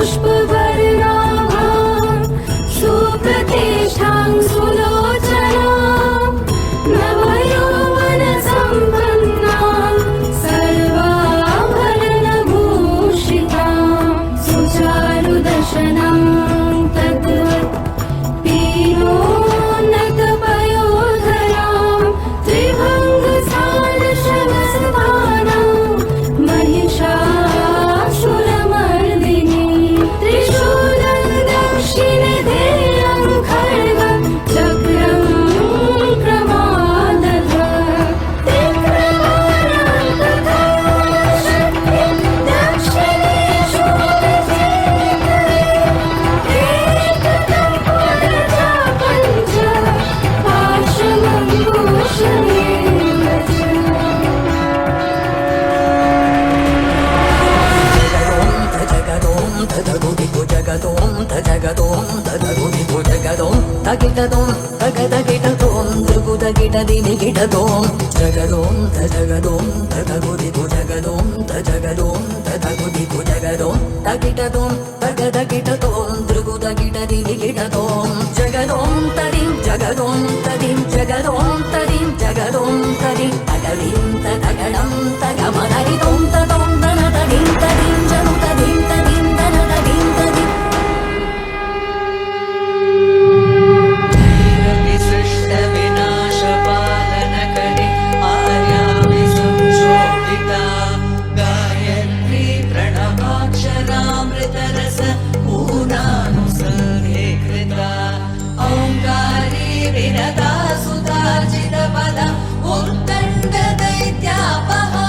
पुष्पवर्णाभां सुप्रतिष्ठां सुलोचनां नवयौवनसम्पन्नां सर्वाभरणभूषितां सुचारुदशनं तद्वत् पीनोन्नतपयोधरां त्रिभङ्गसारशवस्थानां महिषासुरमर्दिनी त्रिशूलं दक्षिणधेयं खड्गं चक्रं प्रमादधत् तिक्रमाणं तथा शक्तिं दक्षिणेषु एकतं पुनर्जा पञ्च पाशमङ्कुशमेव च తగిటదోం తగదగిటదోం త్రిగుదగిటదినిగిటదోం జగదోం తజగదోం తగగుదిగు జగదోం తజగదోం తగగుదిగు జగదోం తగిటదోం తగదగిటదోం త్రిగుదగిటదినిగిటదోం జగదోం తదిం జగదోం తదిం జగదోం తదిం జగదోం తదిం తగదిం తగడం తగమదరిదోం తదోం తనదదిం తదిం జను తదిం తదిం తనదదిం తదిం विनाशपालनकरे आर्या विसंशोभिता गायत्री प्रणवाक्षरामृतरस पूर्णानुसर्गे कृता ओङ्कारी विनता सुतार्जितपदा उत्तण्डदैत्यापहा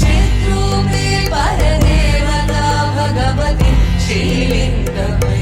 चिद्रूपे परदेवता भगवती श्रीलिङ्गमयी